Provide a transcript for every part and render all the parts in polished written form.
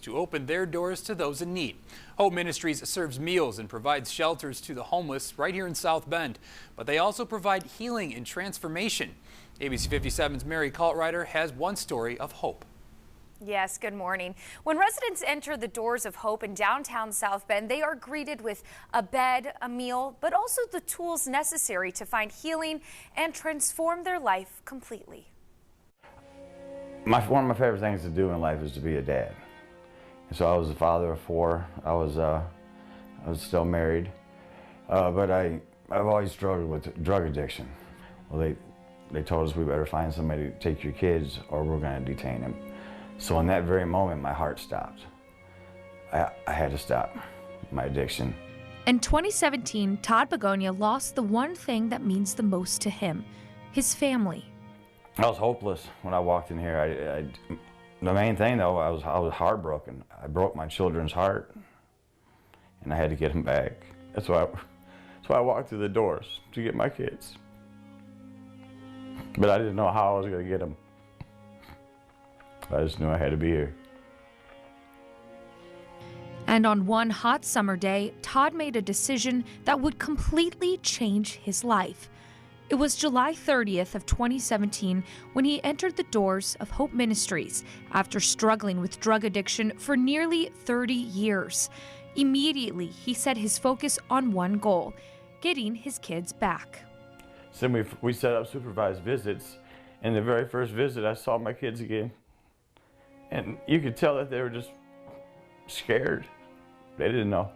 to open their doors to those in need. Hope Ministries serves meals and provides shelters to the homeless right here in South Bend, but they also provide healing and transformation. ABC 57's Mary Kaltrider has one story of hope. Yes, good morning. When residents enter the doors of Hope in downtown South Bend, they are greeted with a bed, a meal, but also the tools necessary to find healing and transform their life completely. One of my favorite things to do in life is to be a dad. And so I was a father of 4. I was still married, but I've always struggled with drug addiction. Well, they told us we better find somebody to take your kids or we're going to detain them. So in that very moment, my heart stopped. I had to stop my addiction. In 2017, Todd Begonia lost the one thing that means the most to him, his family. I was hopeless when I walked in here. The main thing, though, I was heartbroken. I broke my children's heart, and I had to get them back. That's why I walked through the doors, to get my kids. But I didn't know how I was going to get them. I just knew I had to be here. And on one hot summer day, Todd made a decision that would completely change his life. It was July 30th of 2017 when he entered the doors of Hope Ministries after struggling with drug addiction for nearly 30 years. Immediately, he set his focus on one goal, getting his kids back. So we set up supervised visits, and the very first visit I saw my kids again. And you could tell that they were just scared. They didn't know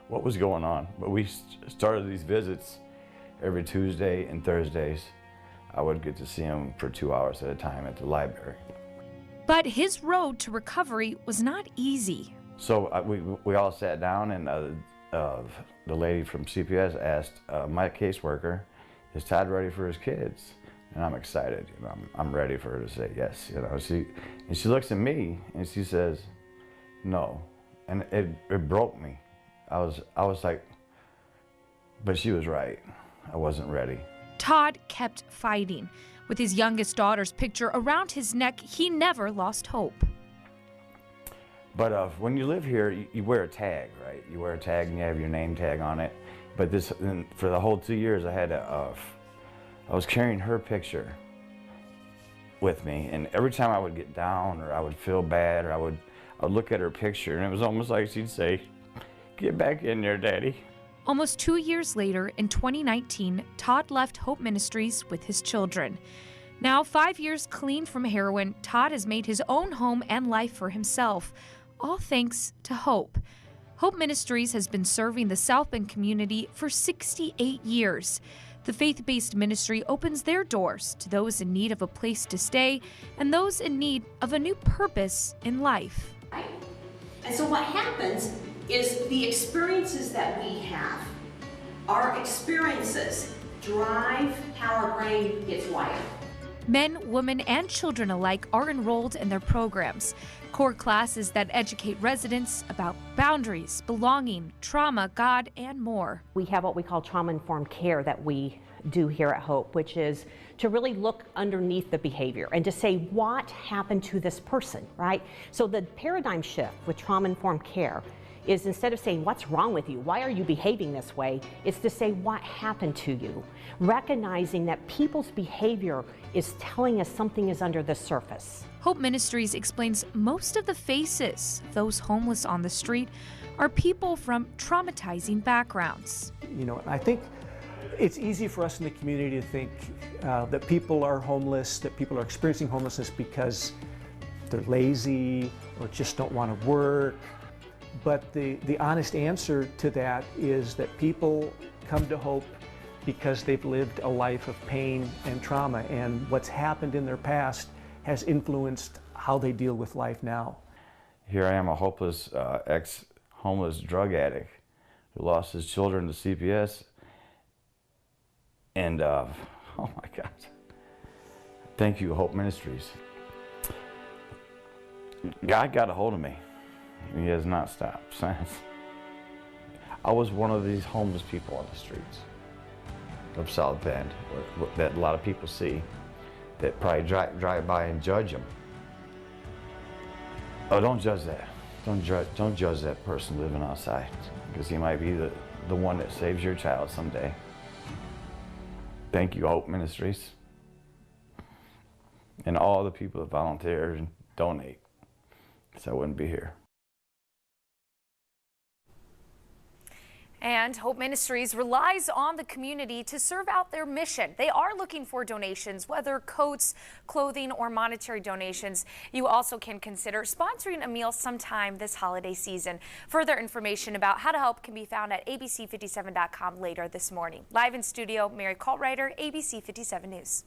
what was going on. But we started these visits every Tuesday and Thursdays. I would get to see them for 2 hours at a time at the library. But his road to recovery was not easy. So we all sat down, and the lady from CPS asked my caseworker, "Is Todd ready for his kids?" And I'm excited. You know, I'm ready for her to say yes. You know, she looks at me and she says, "No," and it broke me. I was like, but she was right. I wasn't ready. Todd kept fighting. With his youngest daughter's picture around his neck, he never lost hope. But when you live here, you wear a tag, right? You wear a tag and you have your name tag on it. But for the whole 2 years, I was carrying her picture with me, and every time I would get down or I would feel bad or I would look at her picture, and it was almost like she'd say, "Get back in there, Daddy." Almost 2 years later, in 2019, Todd left Hope Ministries with his children. Now, 5 years clean from heroin, Todd has made his own home and life for himself, all thanks to Hope. Hope Ministries has been serving the South Bend community for 68 years. The faith-based ministry opens their doors to those in need of a place to stay and those in need of a new purpose in life. Right? And so what happens is the experiences that we have, our experiences drive how our brain gets wired. Men, women, and children alike are enrolled in their programs, core classes that educate residents about boundaries, belonging, trauma, God, and more. We have what we call trauma-informed care that we do here at Hope, which is to really look underneath the behavior and to say what happened to this person, right? So the paradigm shift with trauma-informed care is, instead of saying what's wrong with you, why are you behaving this way, it's to say what happened to you, recognizing that people's behavior is telling us something is under the surface. Hope Ministries explains most of the faces of those homeless on the street are people from traumatizing backgrounds. You know, I think it's easy for us in the community to think that people are homeless, that people are experiencing homelessness because they're lazy or just don't want to work. But the honest answer to that is that people come to Hope because they've lived a life of pain and trauma, and what's happened in their past has influenced how they deal with life now. Here I am, a hopeless ex-homeless drug addict who lost his children to CPS, and oh my God, thank you, Hope Ministries. God got a hold of me. He has not stopped since. I was one of these homeless people on the streets of South Bend that a lot of people see, that probably drive by and judge them. Oh, don't judge that. Don't judge that person living outside, because he might be the one that saves your child someday. Thank you, Hope Ministries, and all the people that volunteer and donate, so I wouldn't be here. And Hope Ministries relies on the community to serve out their mission. They are looking for donations, whether coats, clothing, or monetary donations. You also can consider sponsoring a meal sometime this holiday season. Further information about how to help can be found at abc57.com later this morning. Live in studio, Mary Coltwriter, ABC 57 News.